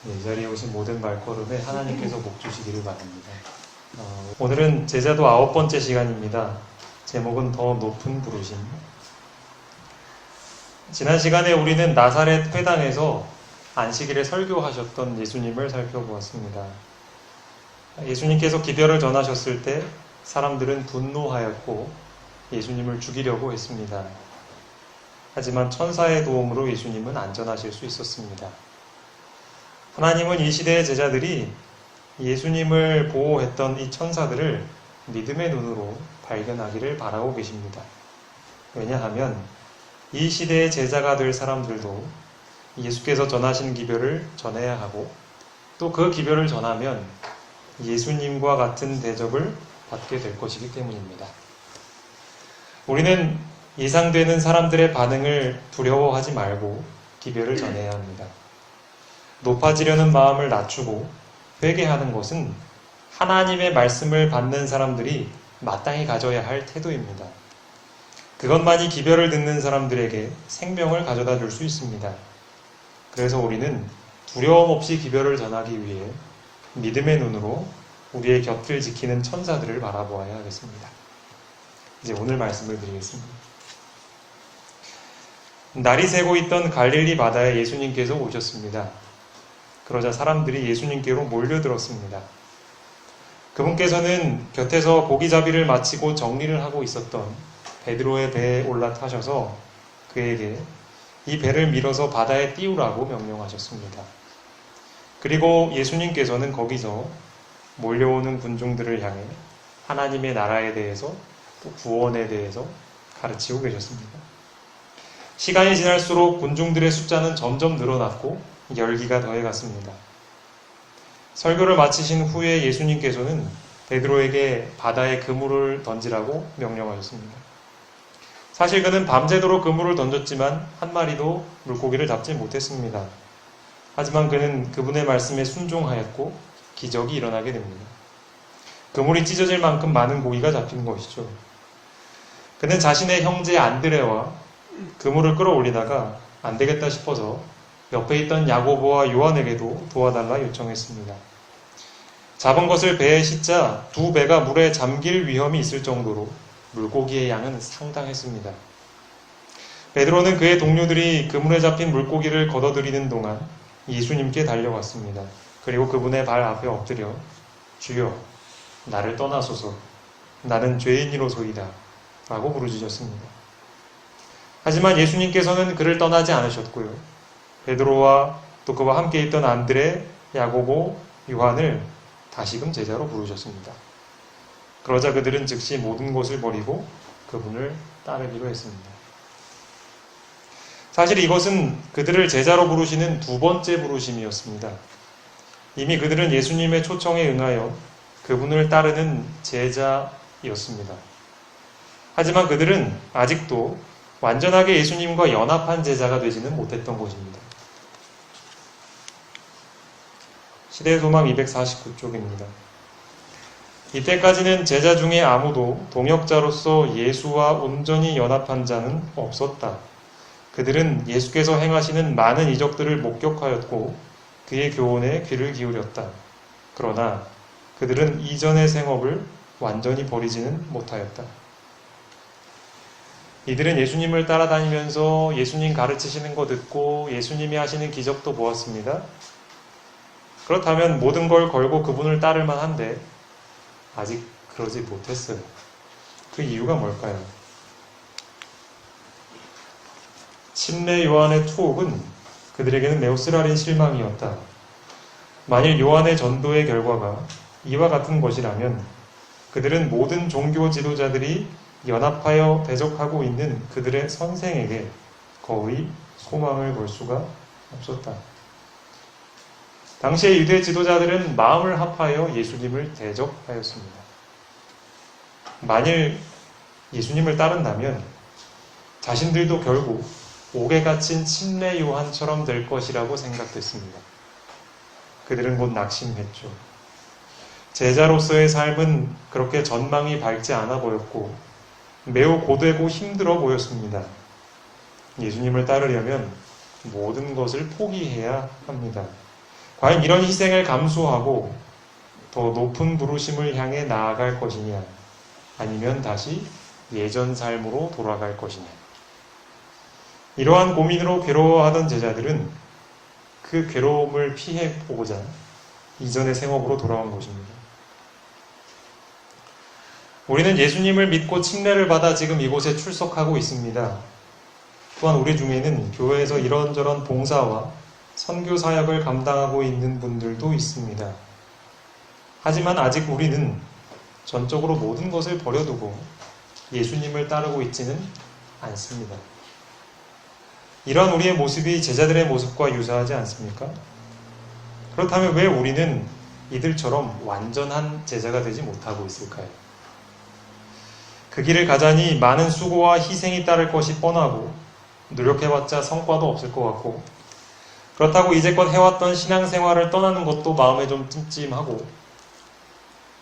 이 자리에 오신 모든 말걸음에 하나님께서 복 주시기를 바랍니다. 오늘은 제자도 9번째 시간입니다. 제목은 더 높은 부르심. 지난 시간에 우리는 나사렛 회당에서 안식일에 설교하셨던 예수님을 살펴보았습니다. 예수님께서 기별을 전하셨을 때 사람들은 분노하였고 예수님을 죽이려고 했습니다. 하지만 천사의 도움으로 예수님은 안전하실 수 있었습니다. 하나님은 이 시대의 제자들이 예수님을 보호했던 이 천사들을 믿음의 눈으로 발견하기를 바라고 계십니다. 왜냐하면 이 시대의 제자가 될 사람들도 예수께서 전하신 기별을 전해야 하고 또 그 기별을 전하면 예수님과 같은 대접을 받게 될 것이기 때문입니다. 우리는 예상되는 사람들의 반응을 두려워하지 말고 기별을 전해야 합니다. 높아지려는 마음을 낮추고 회개하는 것은 하나님의 말씀을 받는 사람들이 마땅히 가져야 할 태도입니다. 그것만이 기별을 듣는 사람들에게 생명을 가져다 줄 수 있습니다. 그래서 우리는 두려움 없이 기별을 전하기 위해 믿음의 눈으로 우리의 곁을 지키는 천사들을 바라보아야 하겠습니다. 이제 오늘 말씀을 드리겠습니다. 날이 새고 있던 갈릴리 바다에 예수님께서 오셨습니다. 그러자 사람들이 예수님께로 몰려들었습니다. 그분께서는 곁에서 고기잡이를 마치고 정리를 하고 있었던 베드로의 배에 올라타셔서 그에게 이 배를 밀어서 바다에 띄우라고 명령하셨습니다. 그리고 예수님께서는 거기서 몰려오는 군중들을 향해 하나님의 나라에 대해서 또 구원에 대해서 가르치고 계셨습니다. 시간이 지날수록 군중들의 숫자는 점점 늘어났고 열기가 더해갔습니다. 설교를 마치신 후에 예수님께서는 베드로에게 바다에 그물을 던지라고 명령하셨습니다. 사실 그는 밤새도록 그물을 던졌지만 한 마리도 물고기를 잡지 못했습니다. 하지만 그는 그분의 말씀에 순종하였고 기적이 일어나게 됩니다. 그물이 찢어질 만큼 많은 고기가 잡힌 것이죠. 그는 자신의 형제 안드레와 그물을 끌어올리다가 안 되겠다 싶어서 옆에 있던 야고보와 요한에게도 도와달라 요청했습니다. 잡은 것을 배에 싣자 두 배가 물에 잠길 위험이 있을 정도로 물고기의 양은 상당했습니다. 베드로는 그의 동료들이 그물에 잡힌 물고기를 걷어들이는 동안 예수님께 달려갔습니다. 그리고 그분의 발 앞에 엎드려 주여 나를 떠나소서 나는 죄인이로소이다 라고 부르짖었습니다. 하지만 예수님께서는 그를 떠나지 않으셨고요. 베드로와 또 그와 함께 있던 안드레, 야고보, 요한을 다시금 제자로 부르셨습니다. 그러자 그들은 즉시 모든 것을 버리고 그분을 따르기로 했습니다. 사실 이것은 그들을 제자로 부르시는 두 번째 부르심이었습니다. 이미 그들은 예수님의 초청에 응하여 그분을 따르는 제자였습니다. 하지만 그들은 아직도 완전하게 예수님과 연합한 제자가 되지는 못했던 것입니다. 시대의 소망 249쪽입니다. 이때까지는 제자 중에 아무도 동역자로서 예수와 온전히 연합한 자는 없었다. 그들은 예수께서 행하시는 많은 이적들을 목격하였고 그의 교훈에 귀를 기울였다. 그러나 그들은 이전의 생업을 완전히 버리지는 못하였다. 이들은 예수님을 따라다니면서 예수님 가르치시는 거 듣고 예수님이 하시는 기적도 보았습니다. 그렇다면 모든 걸 걸고 그분을 따를 만한데 아직 그러지 못했어요. 그 이유가 뭘까요? 침례 요한의 투옥은 그들에게는 매우 쓰라린 실망이었다. 만일 요한의 전도의 결과가 이와 같은 것이라면 그들은 모든 종교 지도자들이 연합하여 대적하고 있는 그들의 선생에게 거의 소망을 걸 수가 없었다. 당시의 유대 지도자들은 마음을 합하여 예수님을 대적하였습니다. 만일 예수님을 따른다면 자신들도 결국 옥에 갇힌 침례 요한처럼 될 것이라고 생각됐습니다. 그들은 곧 낙심했죠. 제자로서의 삶은 그렇게 전망이 밝지 않아 보였고 매우 고되고 힘들어 보였습니다. 예수님을 따르려면 모든 것을 포기해야 합니다. 과연 이런 희생을 감수하고 더 높은 부르심을 향해 나아갈 것이냐, 아니면 다시 예전 삶으로 돌아갈 것이냐. 이러한 고민으로 괴로워하던 제자들은 그 괴로움을 피해보고자 이전의 생업으로 돌아온 것입니다. 우리는 예수님을 믿고 침례를 받아 지금 이곳에 출석하고 있습니다. 또한 우리 중에는 교회에서 이런저런 봉사와 선교 사역을 감당하고 있는 분들도 있습니다. 하지만 아직 우리는 전적으로 모든 것을 버려두고 예수님을 따르고 있지는 않습니다. 이러한 우리의 모습이 제자들의 모습과 유사하지 않습니까? 그렇다면 왜 우리는 이들처럼 완전한 제자가 되지 못하고 있을까요? 그 길을 가자니 많은 수고와 희생이 따를 것이 뻔하고 노력해봤자 성과도 없을 것 같고, 그렇다고 이제껏 해왔던 신앙생활을 떠나는 것도 마음에 좀 찜찜하고,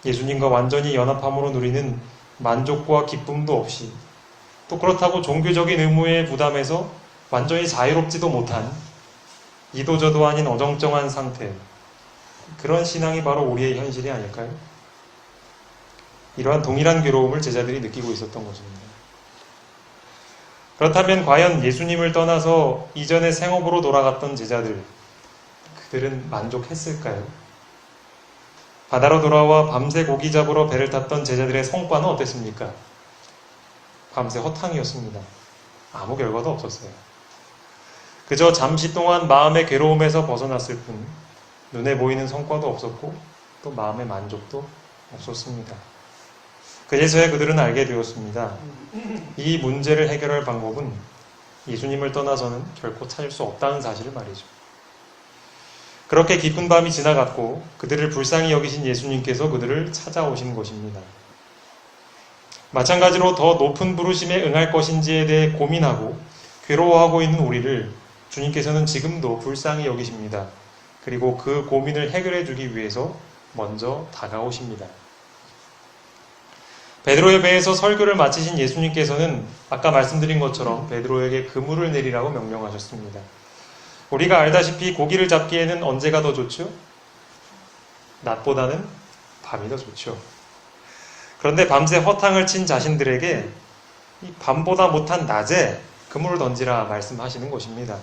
예수님과 완전히 연합함으로 누리는 만족과 기쁨도 없이, 또 그렇다고 종교적인 의무에 부담해서 완전히 자유롭지도 못한 이도저도 아닌 어정쩡한 상태, 그런 신앙이 바로 우리의 현실이 아닐까요? 이러한 동일한 괴로움을 제자들이 느끼고 있었던 것입니다. 그렇다면 과연 예수님을 떠나서 이전의 생업으로 돌아갔던 제자들, 그들은 만족했을까요? 바다로 돌아와 밤새 고기 잡으러 배를 탔던 제자들의 성과는 어땠습니까? 밤새 허탕이었습니다. 아무 결과도 없었어요. 그저 잠시 동안 마음의 괴로움에서 벗어났을 뿐 눈에 보이는 성과도 없었고 또 마음의 만족도 없었습니다. 그제서야 그들은 알게 되었습니다. 이 문제를 해결할 방법은 예수님을 떠나서는 결코 찾을 수 없다는 사실을 말이죠. 그렇게 깊은 밤이 지나갔고 그들을 불쌍히 여기신 예수님께서 그들을 찾아오신 것입니다. 마찬가지로 더 높은 부르심에 응할 것인지에 대해 고민하고 괴로워하고 있는 우리를 주님께서는 지금도 불쌍히 여기십니다. 그리고 그 고민을 해결해 주기 위해서 먼저 다가오십니다. 베드로의 배에서 설교를 마치신 예수님께서는 아까 말씀드린 것처럼 베드로에게 그물을 내리라고 명령하셨습니다. 우리가 알다시피 고기를 잡기에는 언제가 더 좋죠? 낮보다는 밤이 더 좋죠. 그런데 밤새 허탕을 친 자신들에게 이 밤보다 못한 낮에 그물을 던지라 말씀하시는 것입니다.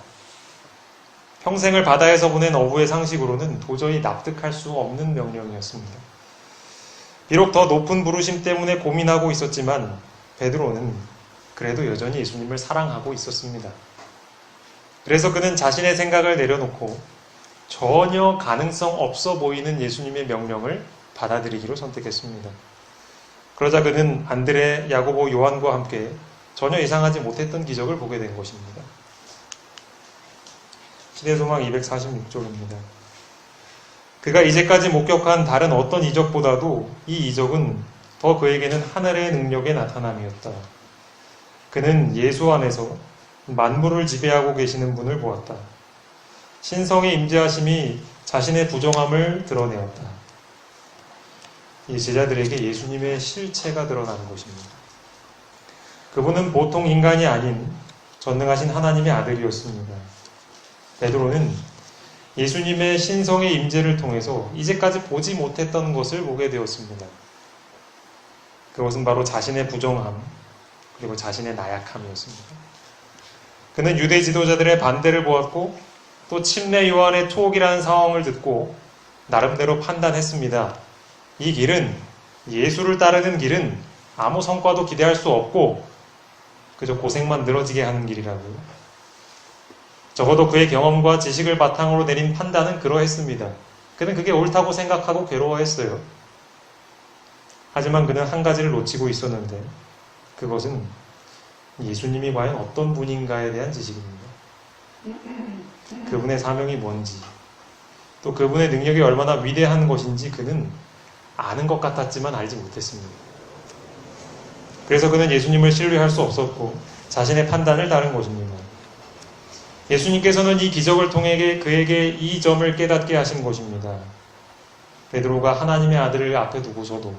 평생을 바다에서 보낸 어부의 상식으로는 도저히 납득할 수 없는 명령이었습니다. 비록 더 높은 부르심 때문에 고민하고 있었지만 베드로는 그래도 여전히 예수님을 사랑하고 있었습니다. 그래서 그는 자신의 생각을 내려놓고 전혀 가능성 없어 보이는 예수님의 명령을 받아들이기로 선택했습니다. 그러자 그는 안드레, 야고보, 요한과 함께 전혀 예상하지 못했던 기적을 보게 된 것입니다. 시대소망 246쪽입니다. 그가 이제까지 목격한 다른 어떤 이적보다도 이 이적은 더 그에게는 하늘의 능력의 나타남이었다. 그는 예수 안에서 만물을 지배하고 계시는 분을 보았다. 신성의 임재하심이 자신의 부정함을 드러내었다. 이 제자들에게 예수님의 실체가 드러나는 것입니다. 그분은 보통 인간이 아닌 전능하신 하나님의 아들이었습니다. 베드로는 예수님의 신성의 임재를 통해서 이제까지 보지 못했던 것을 보게 되었습니다. 그것은 바로 자신의 부정함 그리고 자신의 나약함이었습니다. 그는 유대 지도자들의 반대를 보았고 또 침례 요한의 투옥이라는 상황을 듣고 나름대로 판단했습니다. 이 길은, 예수를 따르는 길은 아무 성과도 기대할 수 없고 그저 고생만 늘어지게 하는 길이라고요. 적어도 그의 경험과 지식을 바탕으로 내린 판단은 그러했습니다. 그는 그게 옳다고 생각하고 괴로워했어요. 하지만 그는 한 가지를 놓치고 있었는데 그것은 예수님이 과연 어떤 분인가에 대한 지식입니다. 그분의 사명이 뭔지, 또 그분의 능력이 얼마나 위대한 것인지 그는 아는 것 같았지만 알지 못했습니다. 그래서 그는 예수님을 신뢰할 수 없었고 자신의 판단을 따른 것입니다. 예수님께서는 이 기적을 통해 그에게 이 점을 깨닫게 하신 것입니다. 베드로가 하나님의 아들을 앞에 두고서도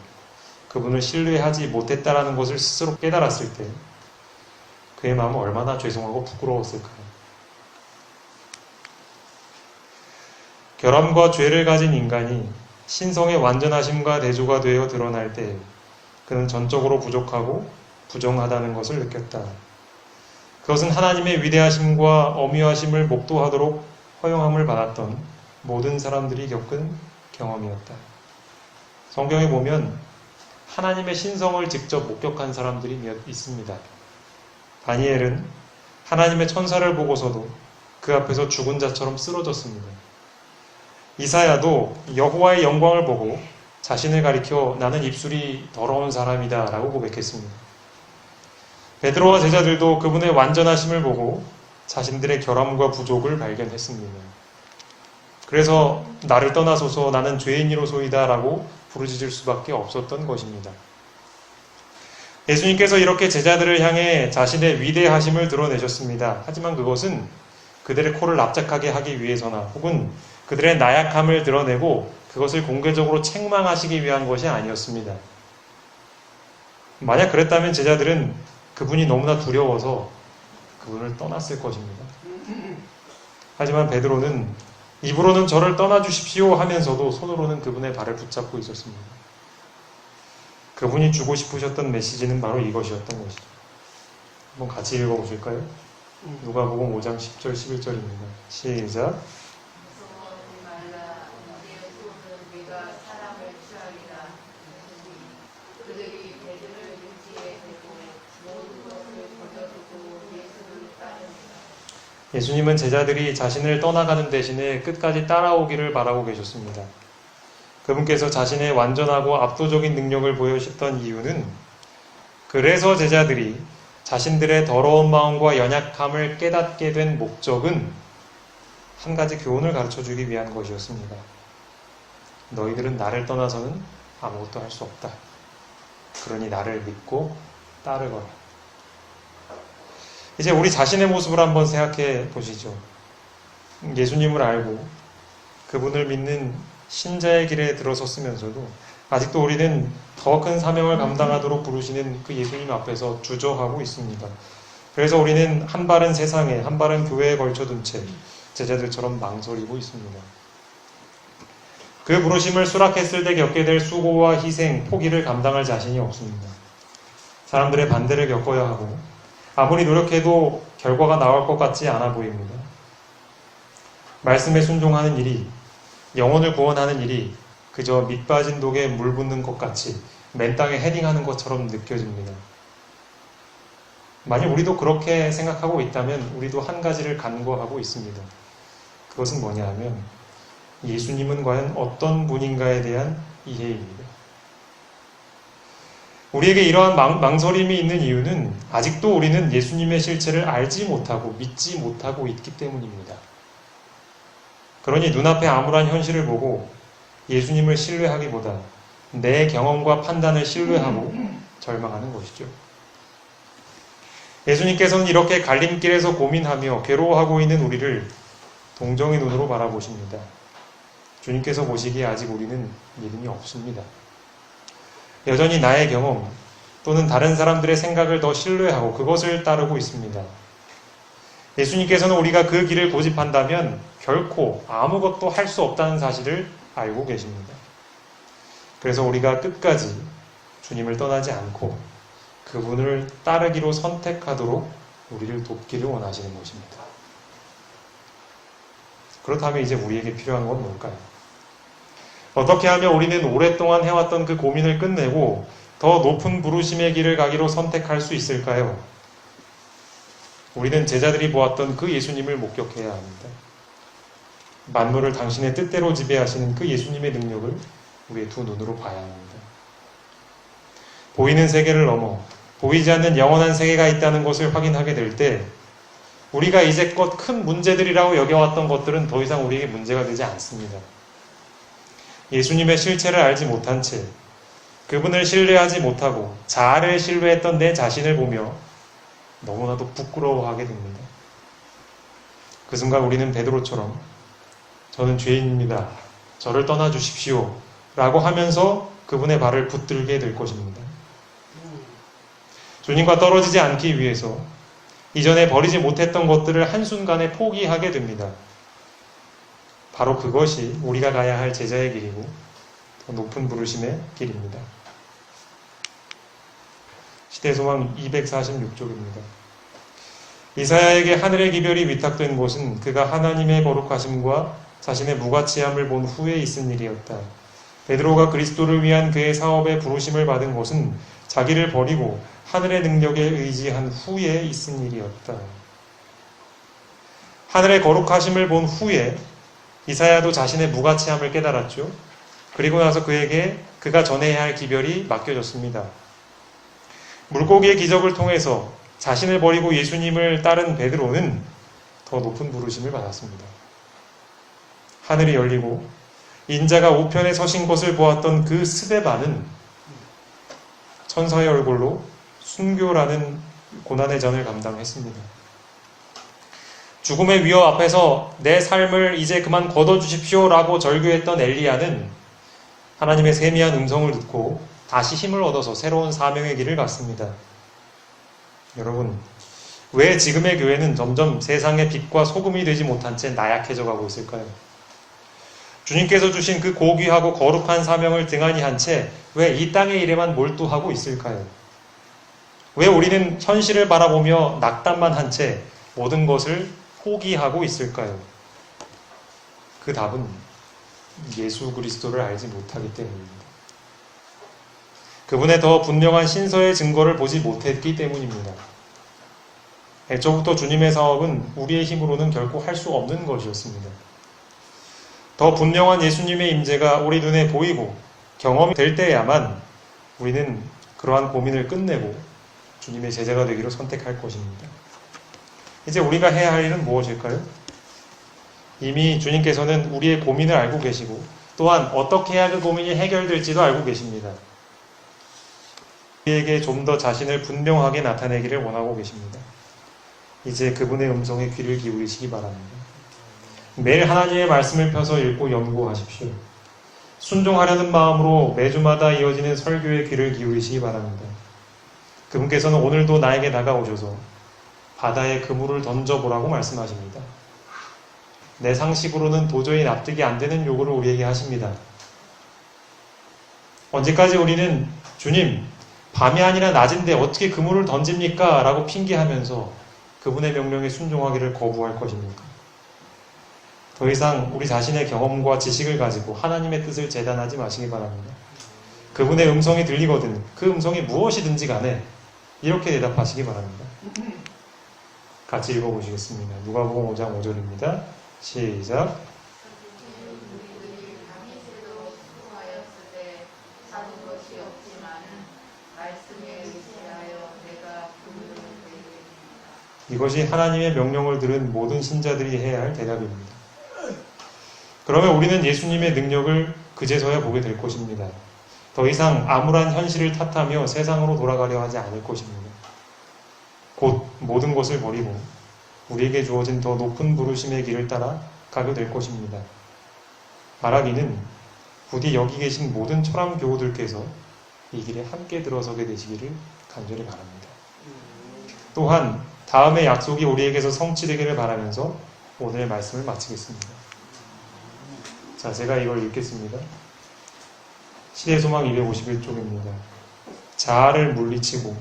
그분을 신뢰하지 못했다라는 것을 스스로 깨달았을 때 그의 마음은 얼마나 죄송하고 부끄러웠을까요? 결함과 죄를 가진 인간이 신성의 완전하심과 대조가 되어 드러날 때 그는 전적으로 부족하고 부정하다는 것을 느꼈다. 그것은 하나님의 위대하심과 어미하심을 목도하도록 허용함을 받았던 모든 사람들이 겪은 경험이었다. 성경에 보면 하나님의 신성을 직접 목격한 사람들이 몇 있습니다. 다니엘은 하나님의 천사를 보고서도 그 앞에서 죽은 자처럼 쓰러졌습니다. 이사야도 여호와의 영광을 보고 자신을 가리켜 나는 입술이 더러운 사람이다 라고 고백했습니다. 베드로와 제자들도 그분의 완전하심을 보고 자신들의 결함과 부족을 발견했습니다. 그래서 나를 떠나소서 나는 죄인이로소이다 라고 부르짖을 수밖에 없었던 것입니다. 예수님께서 이렇게 제자들을 향해 자신의 위대하심을 드러내셨습니다. 하지만 그것은 그들의 코를 납작하게 하기 위해서나 혹은 그들의 나약함을 드러내고 그것을 공개적으로 책망하시기 위한 것이 아니었습니다. 만약 그랬다면 제자들은 그분이 너무나 두려워서 그분을 떠났을 것입니다. 하지만 베드로는 입으로는 저를 떠나주십시오 하면서도 손으로는 그분의 발을 붙잡고 있었습니다. 그분이 주고 싶으셨던 메시지는 바로 이것이었던 것이죠. 한번 같이 읽어보실까요? 누가복음 5장 10절 11절입니다. 시작. 예수님은 제자들이 자신을 떠나가는 대신에 끝까지 따라오기를 바라고 계셨습니다. 그분께서 자신의 완전하고 압도적인 능력을 보여주셨던 이유는 그래서 제자들이 자신들의 더러운 마음과 연약함을 깨닫게 된 목적은 한 가지 교훈을 가르쳐주기 위한 것이었습니다. 너희들은 나를 떠나서는 아무것도 할 수 없다. 그러니 나를 믿고 따르거라. 이제 우리 자신의 모습을 한번 생각해 보시죠. 예수님을 알고 그분을 믿는 신자의 길에 들어섰으면서도 아직도 우리는 더 큰 사명을 감당하도록 부르시는 그 예수님 앞에서 주저하고 있습니다. 그래서 우리는 한 발은 세상에, 한 발은 교회에 걸쳐둔 채 제자들처럼 망설이고 있습니다. 그 부르심을 수락했을 때 겪게 될 수고와 희생, 포기를 감당할 자신이 없습니다. 사람들의 반대를 겪어야 하고 아무리 노력해도 결과가 나올 것 같지 않아 보입니다. 말씀에 순종하는 일이, 영혼을 구원하는 일이 그저 밑 빠진 독에 물 붓는 것 같이 맨 땅에 헤딩하는 것처럼 느껴집니다. 만약 우리도 그렇게 생각하고 있다면 우리도 한 가지를 간구하고 있습니다. 그것은 뭐냐 하면 예수님은 과연 어떤 분인가에 대한 이해입니다. 우리에게 이러한 망설임이 있는 이유는 아직도 우리는 예수님의 실체를 알지 못하고 믿지 못하고 있기 때문입니다. 그러니 눈앞에 암울한 현실을 보고 예수님을 신뢰하기보다 내 경험과 판단을 신뢰하고 절망하는 것이죠. 예수님께서는 이렇게 갈림길에서 고민하며 괴로워하고 있는 우리를 동정의 눈으로 바라보십니다. 주님께서 보시기에 아직 우리는 믿음이 없습니다. 여전히 나의 경험 또는 다른 사람들의 생각을 더 신뢰하고 그것을 따르고 있습니다. 예수님께서는 우리가 그 길을 고집한다면 결코 아무것도 할 수 없다는 사실을 알고 계십니다. 그래서 우리가 끝까지 주님을 떠나지 않고 그분을 따르기로 선택하도록 우리를 돕기를 원하시는 것입니다. 그렇다면 이제 우리에게 필요한 건 뭘까요? 어떻게 하면 우리는 오랫동안 해왔던 그 고민을 끝내고 더 높은 부르심의 길을 가기로 선택할 수 있을까요? 우리는 제자들이 보았던 그 예수님을 목격해야 합니다. 만물을 당신의 뜻대로 지배하시는 그 예수님의 능력을 우리의 두 눈으로 봐야 합니다. 보이는 세계를 넘어 보이지 않는 영원한 세계가 있다는 것을 확인하게 될 때 우리가 이제껏 큰 문제들이라고 여겨왔던 것들은 더 이상 우리에게 문제가 되지 않습니다. 예수님의 실체를 알지 못한 채 그분을 신뢰하지 못하고 자아를 신뢰했던 내 자신을 보며 너무나도 부끄러워하게 됩니다. 그 순간 우리는 베드로처럼 저는 죄인입니다. 저를 떠나주십시오. 라고 하면서 그분의 발을 붙들게 될 것입니다. 주님과 떨어지지 않기 위해서 이전에 버리지 못했던 것들을 한순간에 포기하게 됩니다. 바로 그것이 우리가 가야 할 제자의 길이고 더 높은 부르심의 길입니다. 시대소망 246쪽입니다. 이사야에게 하늘의 기별이 위탁된 곳은 그가 하나님의 거룩하심과 자신의 무가치함을 본 후에 있은 일이었다. 베드로가 그리스도를 위한 그의 사업에 부르심을 받은 곳은 자기를 버리고 하늘의 능력에 의지한 후에 있은 일이었다. 하늘의 거룩하심을 본 후에 이사야도 자신의 무가치함을 깨달았죠. 그리고 나서 그에게 그가 전해야 할 기별이 맡겨졌습니다. 물고기의 기적을 통해서 자신을 버리고 예수님을 따른 베드로는 더 높은 부르심을 받았습니다. 하늘이 열리고 인자가 우편에 서신 것을 보았던 그 스데반은 천사의 얼굴로 순교라는 고난의 전을 감당했습니다. 죽음의 위협 앞에서 내 삶을 이제 그만 걷어주십시오 라고 절규했던 엘리야는 하나님의 세미한 음성을 듣고 다시 힘을 얻어서 새로운 사명의 길을 갔습니다. 여러분, 왜 지금의 교회는 점점 세상의 빛과 소금이 되지 못한 채 나약해져 가고 있을까요? 주님께서 주신 그 고귀하고 거룩한 사명을 등한히 한 채 왜 이 땅의 일에만 몰두하고 있을까요? 왜 우리는 현실을 바라보며 낙담만 한 채 모든 것을 포기하고 있을까요? 그 답은 예수 그리스도를 알지 못하기 때문입니다. 그분의 더 분명한 신서의 증거를 보지 못했기 때문입니다. 애초부터 주님의 사업은 우리의 힘으로는 결코 할 수 없는 것이었습니다. 더 분명한 예수님의 임재가 우리 눈에 보이고 경험이 될 때야만 우리는 그러한 고민을 끝내고 주님의 제자가 되기로 선택할 것입니다. 이제 우리가 해야 할 일은 무엇일까요? 이미 주님께서는 우리의 고민을 알고 계시고 또한 어떻게 해야 그 고민이 해결될지도 알고 계십니다. 우리에게 좀 더 자신을 분명하게 나타내기를 원하고 계십니다. 이제 그분의 음성에 귀를 기울이시기 바랍니다. 매일 하나님의 말씀을 펴서 읽고 연구하십시오. 순종하려는 마음으로 매주마다 이어지는 설교에 귀를 기울이시기 바랍니다. 그분께서는 오늘도 나에게 다가오셔서 바다에 그물을 던져보라고 말씀하십니다. 내 상식으로는 도저히 납득이 안 되는 요구를 우리에게 하십니다. 언제까지 우리는 주님, 밤이 아니라 낮인데 어떻게 그물을 던집니까? 라고 핑계하면서 그분의 명령에 순종하기를 거부할 것입니까? 더 이상 우리 자신의 경험과 지식을 가지고 하나님의 뜻을 재단하지 마시기 바랍니다. 그분의 음성이 들리거든 그 음성이 무엇이든지 간에 이렇게 대답하시기 바랍니다. 같이 읽어보시겠습니다. 누가복음 5장 5절입니다. 시작. 이것이 하나님의 명령을 들은 모든 신자들이 해야 할 대답입니다. 그러면 우리는 예수님의 능력을 그제서야 보게 될 것입니다. 더 이상 암울한 현실을 탓하며 세상으로 돌아가려 하지 않을 것입니다. 곧 모든 것을 버리고 우리에게 주어진 더 높은 부르심의 길을 따라 가게 될 것입니다. 바라기는 부디 여기 계신 모든 철암 교우들께서 이 길에 함께 들어서게 되시기를 간절히 바랍니다. 또한 다음의 약속이 우리에게서 성취되기를 바라면서 오늘의 말씀을 마치겠습니다. 자, 제가 이걸 읽겠습니다. 시대소망 251쪽입니다. 자아를 물리치고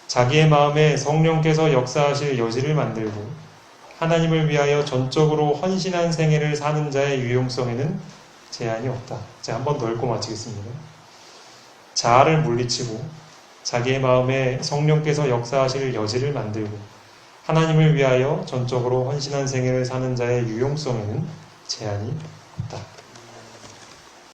자기의 마음에 성령께서 역사하실 여지를 만들고 하나님을 위하여 전적으로 헌신한 생애를 사는 자의 유용성에는 제한이 없다. 제가 한 번 더 읽고 마치겠습니다. 자아를 물리치고 자기의 마음에 성령께서 역사하실 여지를 만들고 하나님을 위하여 전적으로 헌신한 생애를 사는 자의 유용성에는 제한이 없다.